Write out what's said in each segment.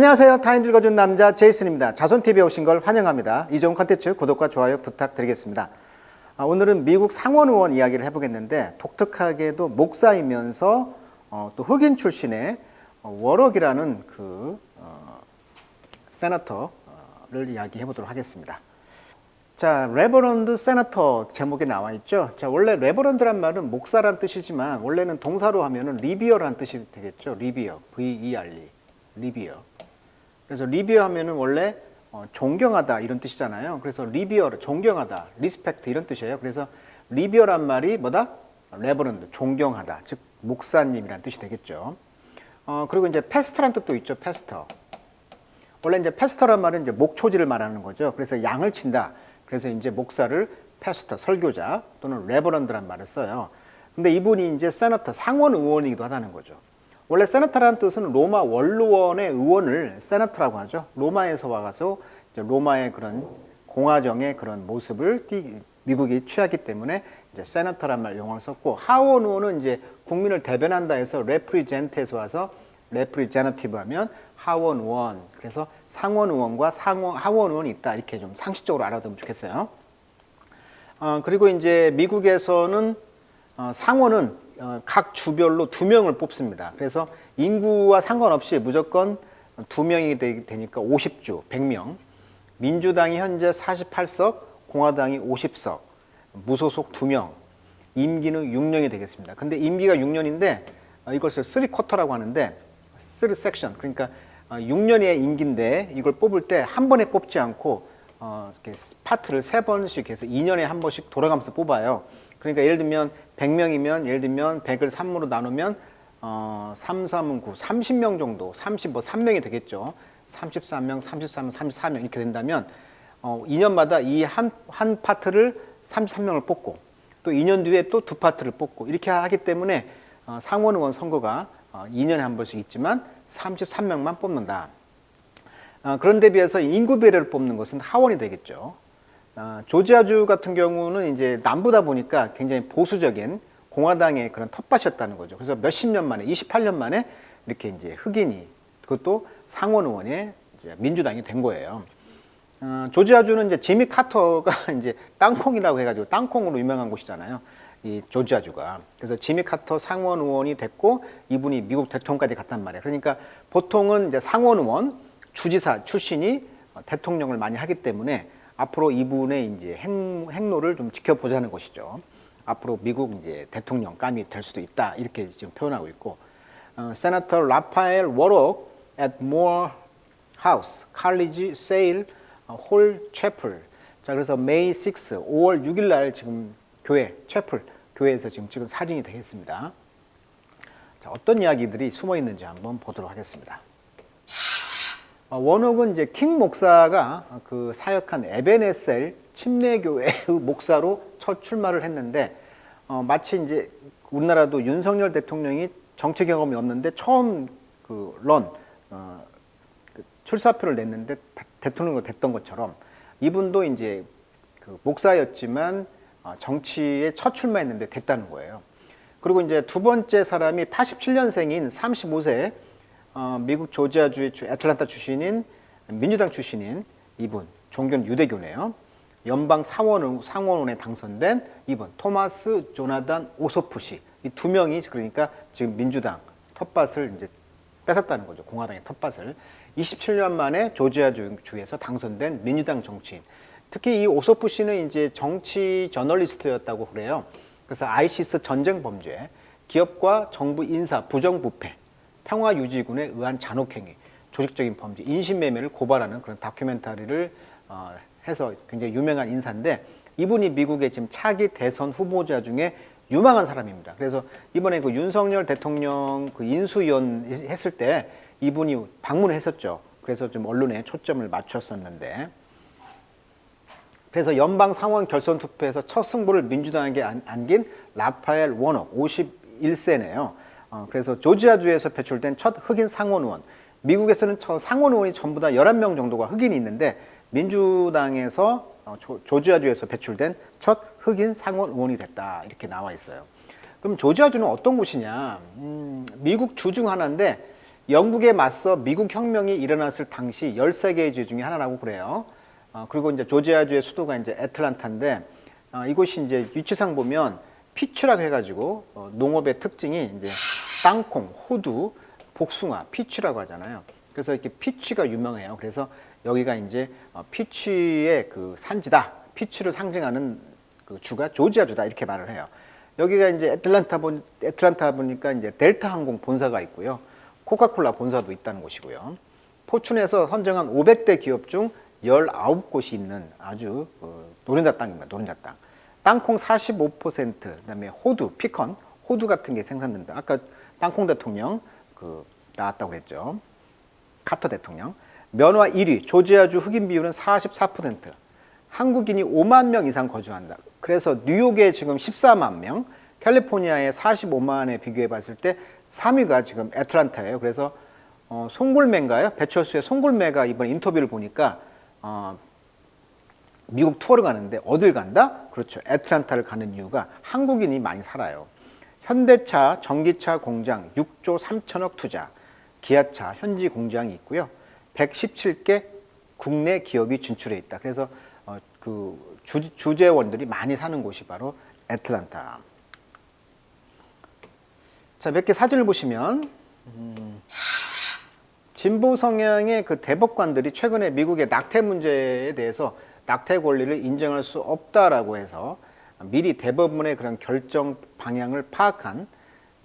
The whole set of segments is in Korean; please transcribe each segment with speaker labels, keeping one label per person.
Speaker 1: 안녕하세요. 타임 읽어준 남자 제이슨입니다. 자손TV에 오신 걸 환영합니다. 이 좋은 컨텐츠 구독과 좋아요 부탁드리겠습니다. 오늘은 미국 상원 의원 이야기를 해보겠는데, 독특하게도 목사이면서 또 흑인 출신의 워럭이라는 세너터를 이야기해 보도록 하겠습니다. 자, 레버런드 세너터 제목에 나와 있죠. 자, 원래 레버런드란 말은 목사란 뜻이지만 원래는 동사로 하면은 리비어라는 뜻이 되겠죠. 리비어, V-E-R-E, 리비어. 그래서 리비어 하면은 원래 존경하다 이런 뜻이잖아요. 그래서 리비어를 존경하다, 리스펙트 이런 뜻이에요. 그래서 리비어란 말이 뭐다? 레버런드, 존경하다, 즉 목사님이란 뜻이 되겠죠. 그리고 이제 패스터란 뜻도 있죠. 패스터. 원래 이제 패스터란 말은 이제 목초지를 말하는 거죠. 그래서 양을 친다. 그래서 이제 목사를 패스터, 설교자 또는 레버런드란 말을 써요. 근데 이분이 이제 세너터, 상원 의원이기도 하다는 거죠. 원래 세너터라는 뜻은 로마 원로원의 의원을 세너터라고 하죠. 로마에서 와가지고 로마의 그런 공화정의 그런 모습을 미국이 취하기 때문에 이제 세너터란 말 용어를 썼고, 하원 의원은 이제 국민을 대변한다 해서 레프리젠트에서 와서 레프리제너티브 하면 하원 의원. 그래서 상원 의원과 하원 의원이 있다, 이렇게 좀 상식적으로 알아두면 좋겠어요. 그리고 이제 미국에서는 상원은 각 주별로 2명을 뽑습니다. 그래서 인구와 상관없이 무조건 2명이 되니까 50주, 100명. 민주당이 현재 48석, 공화당이 50석, 무소속 2명, 임기는 6년이 되겠습니다. 근데 임기가 6년인데 이것을 3쿼터라고 하는데, 3섹션, 그러니까 6년의 임기인데 이걸 뽑을 때 한 번에 뽑지 않고 이렇게 파트를 3번씩 해서 2년에 한 번씩 돌아가면서 뽑아요. 그러니까 예를 들면 100명이면 예를 들면 100을 3으로 나누면 3, 3은 9, 30명 정도, 3명이 되겠죠. 33명, 33명, 34명 이렇게 된다면 2년마다 이 한 파트를 33명을 뽑고 또 2년 뒤에 또 2파트를 뽑고 이렇게 하기 때문에 상원 의원 선거가 2년에 한 번씩 있지만 33명만 뽑는다. 그런데 비해서 인구 비례를 뽑는 것은 하원이 되겠죠. 조지아주 같은 경우는 이제 남부다 보니까 굉장히 보수적인 공화당의 그런 텃밭이었다는 거죠. 그래서 몇십 년 만에, 28년 만에 이렇게 이제 흑인이, 그것도 상원 의원의 이제 민주당이 된 거예요. 조지아주는 이제 지미 카터가 이제 땅콩이라고 해가지고 땅콩으로 유명한 곳이잖아요. 이 조지아주가. 그래서 지미 카터 상원 의원이 됐고 이분이 미국 대통령까지 갔단 말이에요. 그러니까 보통은 이제 상원 의원, 주지사 출신이 대통령을 많이 하기 때문에 앞으로 이분의 이제 행로를 좀 지켜보자는 것이죠. 앞으로 미국 이제 대통령감이 될 수도 있다, 이렇게 지금 표현하고 있고, 세너터 라파엘 워럭 at Morehouse College Sale Hall Chapel. 자, 그래서 May 6, 5월 6일 날 지금 교회, 채플, 교회에서 지금 찍은 사진이 되겠습니다. 자, 어떤 이야기들이 숨어 있는지 한번 보도록 하겠습니다. 워녹은 이제 킹 목사가 그 사역한 에베네셀 침례교회의 목사로 첫 출마를 했는데, 마치 이제 우리나라도 윤석열 대통령이 정치 경험이 없는데 처음 출사표를 냈는데 대통령이 됐던 것처럼 이분도 이제 그 목사였지만 정치에 첫 출마했는데 됐다는 거예요. 그리고 이제 두 번째 사람이 87년생인 35세 미국 조지아주의 애틀랜타 출신인 민주당 출신인 이분, 종교는 유대교네요. 연방 상원원에 당선된 이분 토마스 조나단 오소프 씨. 이 2명이 그러니까 지금 민주당 텃밭을 이제 뺏었다는 거죠. 공화당의 텃밭을. 27년 만에 조지아주에서 당선된 민주당 정치인. 특히 이 오소프 씨는 이제 정치 저널리스트였다고 그래요. 그래서 아이시스 전쟁 범죄, 기업과 정부 인사 부정부패, 평화유지군에 의한 잔혹행위, 조직적인 범죄, 인신매매를 고발하는 그런 다큐멘터리를 해서 굉장히 유명한 인사인데, 이분이 미국의 지금 차기 대선 후보자 중에 유망한 사람입니다. 그래서 이번에 그 윤석열 대통령 그 인수위원 했을 때 이분이 방문을 했었죠. 그래서 좀 언론에 초점을 맞췄었는데, 그래서 연방 상원 결선 투표에서 첫 승부를 민주당에게 안긴 라파엘 워녹 51세네요. 그래서 조지아주에서 배출된 첫 흑인 상원 의원. 미국에서는 상원 의원이 전부 다 11명 정도가 흑인이 있는데, 민주당에서 조지아주에서 배출된 첫 흑인 상원 의원이 됐다, 이렇게 나와 있어요. 그럼 조지아주는 어떤 곳이냐? 미국 주 중 하나인데 영국에 맞서 미국 혁명이 일어났을 당시 13개의 주 중에 하나라고 그래요. 그리고 이제 조지아주의 수도가 이제 애틀란타인데, 이곳이 이제 위치상 보면 피추라고 해가지고, 농업의 특징이 이제 땅콩, 호두, 복숭아, 피추라고 하잖아요. 그래서 이렇게 피추가 유명해요. 그래서 여기가 이제 피추의 그 산지다. 피추를 상징하는 그 주가 조지아주다. 이렇게 말을 해요. 여기가 이제 애틀란타 보니까 이제 델타 항공 본사가 있고요. 코카콜라 본사도 있다는 곳이고요. 포춘에서 선정한 500대 기업 중 19곳이 있는 아주 노른자 땅입니다. 노른자 땅. 땅콩 45%, 그다음에 호두, 피컨, 호두 같은 게 생산된다. 아까 땅콩 대통령 나왔다고 그랬죠. 카터 대통령. 면화 1위, 조지아주 흑인 비율은 44%. 한국인이 5만 명 이상 거주한다. 그래서 뉴욕에 지금 14만 명, 캘리포니아에 45만에 비교해 봤을 때 3위가 지금 애틀란타예요. 그래서 송골매인가요? 배철수의 송골매가 이번 인터뷰를 보니까 미국 투어를 가는데 어딜 간다? 그렇죠. 애틀란타를 가는 이유가 한국인이 많이 살아요. 현대차, 전기차 공장 6조 3천억 투자, 기아차 현지 공장이 있고요. 117개 국내 기업이 진출해 있다. 그래서 그 주재원들이 많이 사는 곳이 바로 애틀란타. 자, 몇 개 사진을 보시면 진보 성향의 그 대법관들이 최근에 미국의 낙태 문제에 대해서 낙태 권리를 인정할 수 없다라고 해서 미리 대법원의 그런 결정 방향을 파악한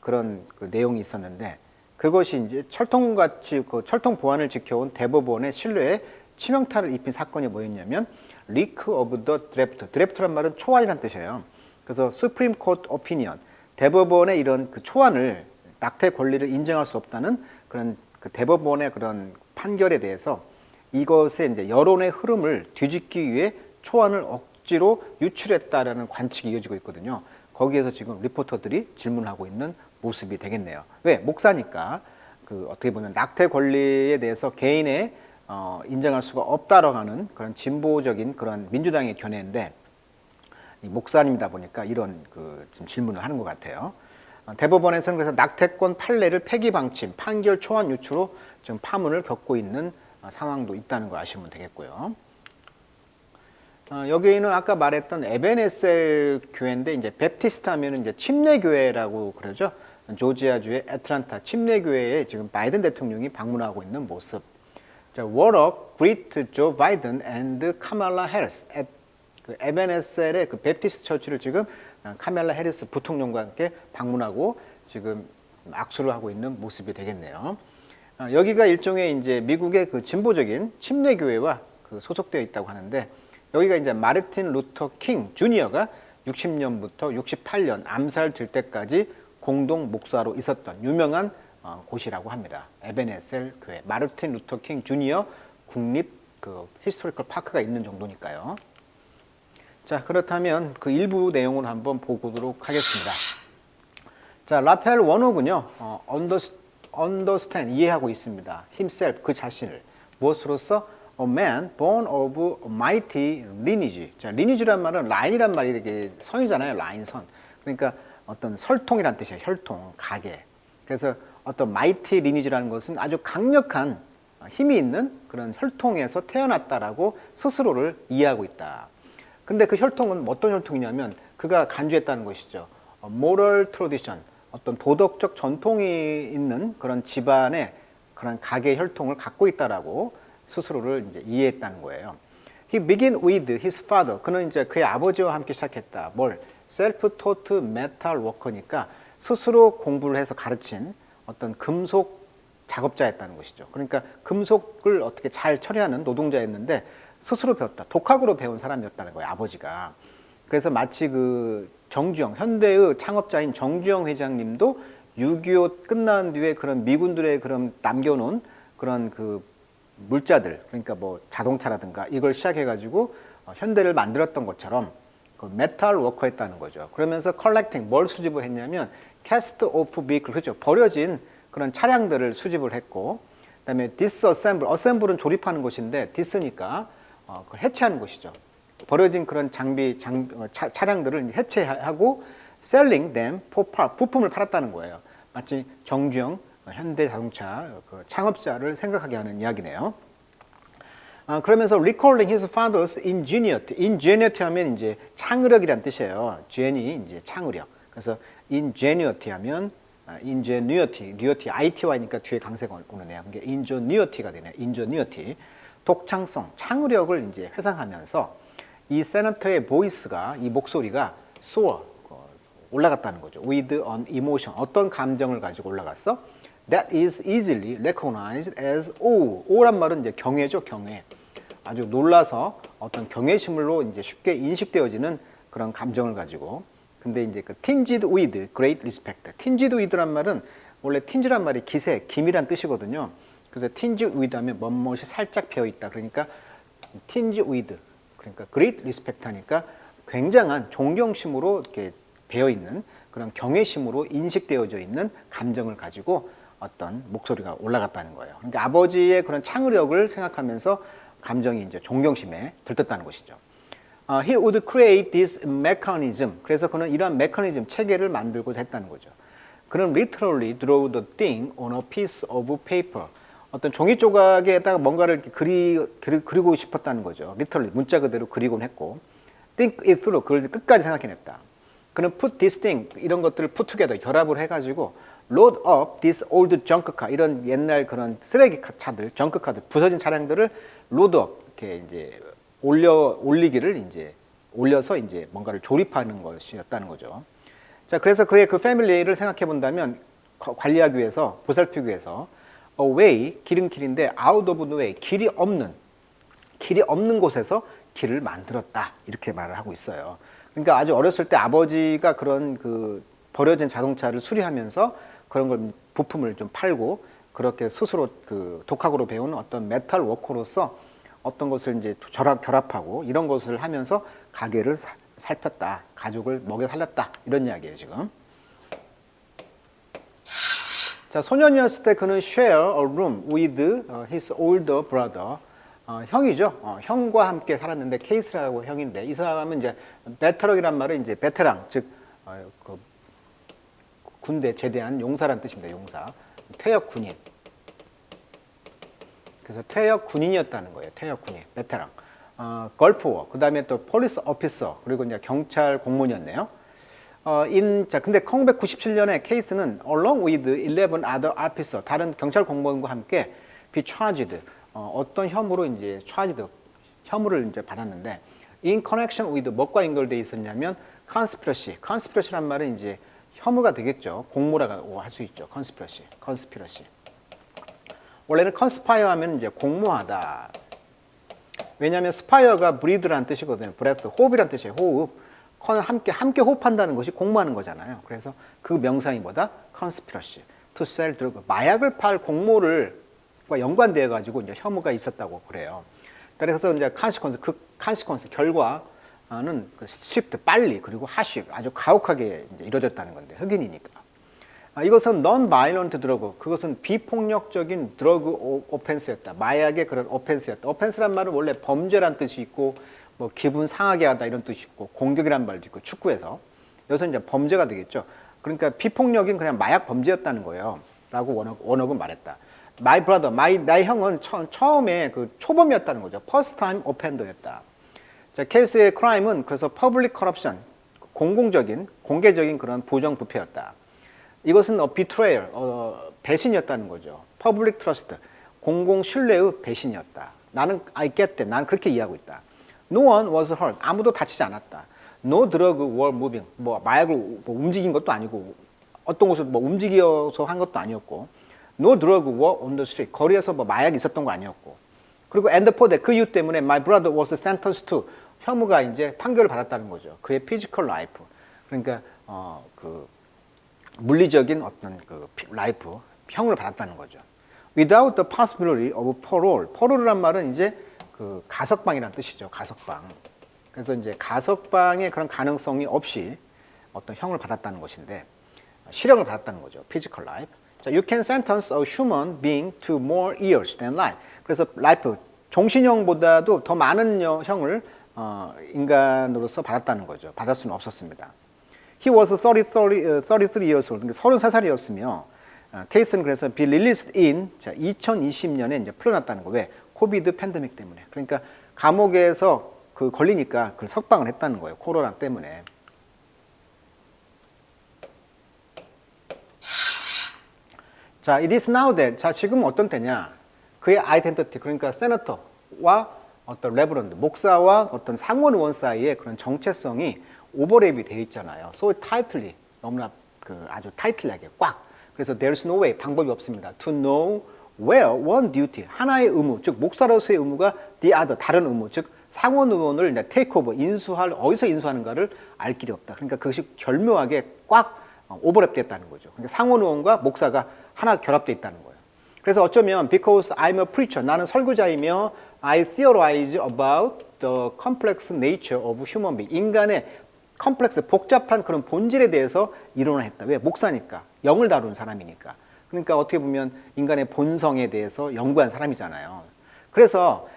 Speaker 1: 그런 그 내용이 있었는데, 그것이 이제 철통같이 그 철통 보안을 지켜온 대법원의 신뢰에 치명타를 입힌 사건이 뭐였냐면 리크 오브 더 드래프트. 드래프트란 말은 초안이란 뜻이에요. 그래서 수프림 코트 오피니언, 대법원의 이런 그 초안을, 낙태 권리를 인정할 수 없다는 그런 그 대법원의 그런 판결에 대해서 이것의 이제 여론의 흐름을 뒤집기 위해 초안을 억지로 유출했다라는 관측이 이어지고 있거든요. 거기에서 지금 리포터들이 질문하고 있는 모습이 되겠네요. 왜? 목사니까 그 어떻게 보면 낙태 권리에 대해서 개인의 인정할 수가 없다라고 하는 그런 진보적인 그런 민주당의 견해인데, 이 목사님이다 보니까 이런 그 지금 질문을 하는 것 같아요. 대법원에서는 그래서 낙태권 판례를 폐기 방침, 판결 초안 유출로 지금 파문을 겪고 있는 상황도 있다는 거 아시면 되겠고요. 여기는 아까 말했던 에벤에셀 교회인데, 이제 베프티스트 하면은 이제 침례교회라고 그러죠. 조지아주의 애틀란타 침례교회에 지금 바이든 대통령이 방문하고 있는 모습. 자, What a great Joe Biden and Kamala Harris. 그 에벤에셀의 그 베프티스트 처치를 지금 카멜라 해리스 부통령과 함께 방문하고 지금 악수를 하고 있는 모습이 되겠네요. 여기가 일종의 이제 미국의 그 진보적인 침례교회와 그 소속되어 있다고 하는데, 여기가 이제 마르틴 루터 킹 주니어가 60년부터 68년 암살될 때까지 공동 목사로 있었던 유명한 곳이라고 합니다. 에벤에셀 교회, 마르틴 루터 킹 주니어 국립 그 히스토리컬 파크가 있는 정도니까요. 자, 그렇다면 그 일부 내용을 한번 보도록 하겠습니다. 자, 라펠 원옥은요, understand, 이해하고 있습니다. himself, 그 자신을. 무엇으로써? A man born of mighty lineage. 자, lineage란 말은 라인이란 말이 되게 선이잖아요. 라인선. 그러니까 어떤 설통이란 뜻이에요. 혈통, 가계. 그래서 어떤 mighty lineage라는 것은 아주 강력한 힘이 있는 그런 혈통에서 태어났다라고 스스로를 이해하고 있다. 근데 그 혈통은 어떤 혈통이냐면 그가 간주했다는 것이죠. moral tradition, 어떤 도덕적 전통이 있는 그런 집안의 그런 가계 혈통을 갖고 있다라고 스스로를 이제 이해했다는 거예요. He began with his father. 그는 이제 그의 아버지와 함께 시작했다. 뭘? self-taught metal worker니까 스스로 공부를 해서 가르친 어떤 금속 작업자였다는 것이죠. 그러니까 금속을 어떻게 잘 처리하는 노동자였는데 스스로 배웠다. 독학으로 배운 사람이었다는 거예요, 아버지가. 그래서 마치 그 정주영, 현대의 창업자인 정주영 회장님도 6.25 끝난 뒤에 그런 미군들의 그런 남겨놓은 그런 그 물자들, 그러니까 뭐 자동차라든가 이걸 시작해가지고 현대를 만들었던 것처럼 그 메탈 워커였다는 거죠. 그러면서 컬렉팅, 뭘 수집을 했냐면 cast off vehicle, 그렇죠. 버려진 그런 차량들을 수집을 했고, 그다음에 disassemble, assemble은 조립하는 것인데 dis니까 그걸 해체하는 것이죠. 버려진 그런 차량들을 해체하고 selling them for part, 부품을 팔았다는 거예요. 마치 정주영 현대 자동차 그 창업자를 생각하게 하는 이야기네요. 그러면서 recalling his father's ingenuity. ingenuity 하면 이제 창의력이란 뜻이에요. gen이 이제 창의력. 그래서 ingenuity 하면 ingenuity, ITY니까 뒤에 강세가 오네요. 그게 ingenuity가 되네요. ingenuity. 독창성, 창의력을 이제 회상하면서 이 세너터의 보이스가, 이 목소리가 soar, 올라갔다는 거죠. with an emotion, 어떤 감정을 가지고 올라갔어? That is easily recognized as awe. awe란 말은 이제 경외죠, 경외. 아주 놀라서 어떤 경외심으로 이제 쉽게 인식되어지는 그런 감정을 가지고. 근데 이제 그 tinged with great respect. tinged with란 말은 원래 tinged란 말이 기세, 기미란 뜻이거든요. 그래서 tinged with 하면 멋멋이 살짝 배어 있다. 그러니까 tinged with. 그러니까 great respect 하니까 굉장한 존경심으로 이렇게 배어 있는 그런 경외심으로 인식되어져 있는 감정을 가지고 어떤 목소리가 올라갔다는 거예요. 그러니까 아버지의 그런 창의력을 생각하면서 감정이 이제 존경심에 들떴다는 것이죠. He would create this mechanism. 그래서 그는 이러한 메커니즘, 체계를 만들고자 했다는 거죠. 그는 literally drew the thing on a piece of paper. 어떤 종이 조각에다가 뭔가를 그리고 싶었다는 거죠. literally, 문자 그대로 그리곤 했고. think it through. 그걸 끝까지 생각해냈다. 그는 put this thing, 이런 것들을 put together, 결합을 해가지고 load up this old junk car, 이런 옛날 그런 쓰레기 차들, 정크 카드, 부서진 차량들을 load up, 이렇게 이제 올리기를 이제 올려서 이제 뭔가를 조립하는 것이었다는 거죠. 자, 그래서 그의 그 패밀리를 생각해 본다면 관리하기 위해서, 보살피기 위해서 a way, 길인데 out of the way, 길이 없는 곳에서 길을 만들었다. 이렇게 말을 하고 있어요. 그러니까 아주 어렸을 때 아버지가 그런 그 버려진 자동차를 수리하면서 그런 걸 부품을 좀 팔고 그렇게 스스로 그 독학으로 배운 어떤 메탈 워커로서 어떤 것을 이제 결합하고 이런 것을 하면서 가게를 살폈다. 가족을 먹여 살렸다. 이런 이야기예요, 지금. 자, 소년이었을 때 그는 share a room with his older brother. 형이죠. 형과 함께 살았는데 케이스라고 형인데 이 사람은 이제 베테랑이란 말은 이제 베테랑, 즉 그 군대 제대한 용사란 뜻입니다. 용사. 퇴역 군인. 그래서 퇴역 군인이었다는 거예요. 퇴역 군인, 베테랑. 걸프워. 그다음에 또 폴리스 오피서. 그리고 이제 경찰 공무원이었네요. 자, 근데 1997년에 케이스는 along with 11 other officer, 다른 경찰 공무원과 함께 be charged, 어떤 혐의로 이제 charged, 혐의를 이제 받았는데 in connection with 뭐과 연결되어 있었냐면 conspiracy. conspiracy란 말은 이제 혐의가 되겠죠. 공모라고 할 수 있죠. conspiracy. 원래는 conspire 하면 이제 공모하다. 왜냐하면 spire가 breathe란 뜻이거든요. breath, 호흡이란 뜻이에요. 호흡. 함께 호흡한다는 것이 공모하는 거잖아요. 그래서 그 명상이 뭐다? conspiracy. to sell drug. 마약을 팔 공모를과 연관되어 가지고 이제 혐의가 있었다고 그래요. 그래서 이제 consequence 결과는 그 swift 빨리 그리고 harsh 아주 가혹하게 이제 이루어졌다는 건데 흑인이니까. 이것은 non-violent drug, 그것은 비폭력적인 drug offense였다. 마약의 그런 offense였다. offense란 말은 원래 범죄란 뜻이 있고 뭐 기분 상하게 하다 이런 뜻이 있고 공격이란 말도 있고 축구에서 여기서 이제 범죄가 되겠죠. 그러니까 비폭력인 그냥 마약 범죄였다는 거예요. 라고 원어은 말했다. My brother, 나의 형은 처음에 그 초범이었다는 거죠. First time offender였다. 자, 케이스의 crime은 그래서 public corruption, 공개적인 그런 부정부패였다. 이것은 betrayal, 배신이었다는 거죠. Public trust, 공공 신뢰의 배신이었다. 나는 I get that, 나는 그렇게 이해하고 있다. No one was hurt, 아무도 다치지 않았다. No drug were moving, 뭐 마약을 뭐 움직인 것도 아니고 어떤 곳을 뭐 움직여서 한 것도 아니었고 No drug were on the street, 거리에서 뭐 마약이 있었던 거 아니었고 그리고 and for that, 그 이유 때문에 my brother was sentenced to, 혐의가 이제 판결을 받았다는 거죠. 그의 physical life, 그러니까 그 물리적인 어떤 그 라이프, 형을 받았다는 거죠. Without the possibility of parole. parole란 말은 이제 그 가석방이란 뜻이죠. 가석방. 그래서 이제 가석방의 그런 가능성이 없이 어떤 형을 받았다는 것인데 실형을 받았다는 거죠. physical life. 자, you can sentence a human being to more years than life. 그래서 life, 종신형보다도 더 많은 형을 인간으로서 받았다는 거죠. 받을 수는 없었습니다. He was 33 years old. 그러니까 33살이었으며 케이스는 그래서 be released in 2020년에 이제 풀려났다는 거. 왜? 코비드 팬데믹 때문에. 그러니까 감옥에서 그 걸리니까 그걸 석방을 했다는 거예요. 코로나 때문에. 자, it is now that. 자, 지금 어떤 때냐? 그의 아이덴티티, 그러니까 세너터와 어떤 레버런드, 목사와 어떤 상원 의원 사이에 그런 정체성이 오버랩이 돼 있잖아요. So tightly, 너무나 그 아주 타이틀하게 꽉. 그래서 there's no way, 방법이 없습니다. To know where one duty, 하나의 의무, 즉 목사로서의 의무가 the other, 다른 의무, 즉 상원 의원을 take over, 인수할, 어디서 인수하는가를 알 길이 없다. 그러니까 그것이 절묘하게 꽉 오버랩 됐다는 거죠. 그러니까 상원 의원과 목사가 하나 결합되어 있다는 거예요. 그래서 어쩌면 because I'm a preacher, 나는 설교자이며 I theorize about the complex nature of human being, 인간의 컴플렉스, 복잡한 그런 본질에 대해서 이론을 했다. 왜? 목사니까. 영을 다루는 사람이니까. 그러니까 어떻게 보면 인간의 본성에 대해서 연구한 사람이잖아요. 그래서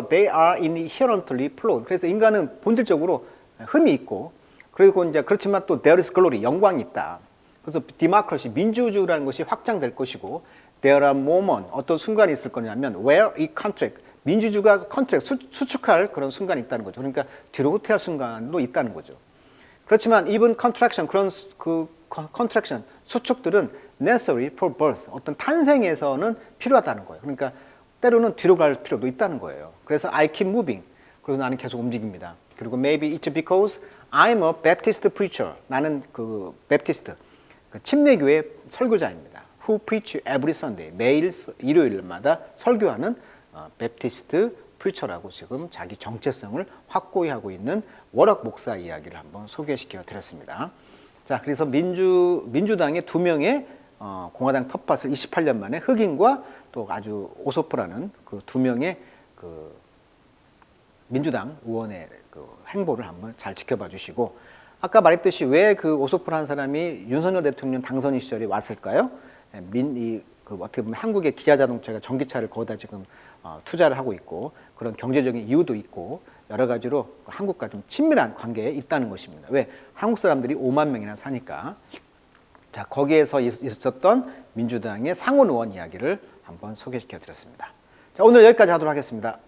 Speaker 1: they are inherently flawed. 그래서 인간은 본질적으로 흠이 있고, 그리고 이제 그렇지만 또 there is glory, 영광이 있다. 그래서 democracy, 민주주의라는 것이 확장될 것이고, there are moments, 어떤 순간이 있을 거냐면 where it contract, 민주주의가 컨트랙, 수축할 그런 순간이 있다는 거죠. 그러니까 뒤로 후퇴할 순간도 있다는 거죠. 그렇지만 even contraction, 그런 그 contraction, 수축들은 necessary for birth, 어떤 탄생에서는 필요하다는 거예요. 그러니까 때로는 뒤로 갈 필요도 있다는 거예요. 그래서 I keep moving, 그래서 나는 계속 움직입니다. 그리고 maybe it's because I'm a Baptist preacher, 나는 그 베프티스트, 그 침례교회 설교자입니다. Who preach every Sunday, 매일 일요일마다 설교하는 베프티스트 프리처라고 지금 자기 정체성을 확고히 하고 있는 워럭 목사 이야기를 한번 소개시켜 드렸습니다. 자, 그래서 민주당의 두 명의 공화당 텃밭을 28년 만에 흑인과 또 아주 오소프라는 그 두 명의 그 민주당 의원의 그 행보를 한번 잘 지켜봐 주시고, 아까 말했듯이 왜 그 오소프라는 사람이 윤석열 대통령 당선 시절에 왔을까요? 그 어떻게 보면 한국의 기아 자동차가 전기차를 거기다 지금 투자를 하고 있고, 그런 경제적인 이유도 있고 여러 가지로 한국과 좀 친밀한 관계에 있다는 것입니다. 왜? 한국 사람들이 5만 명이나 사니까. 자, 거기에서 있었던 민주당의 상원 의원 이야기를 한번 소개시켜 드렸습니다. 자, 오늘 여기까지 하도록 하겠습니다.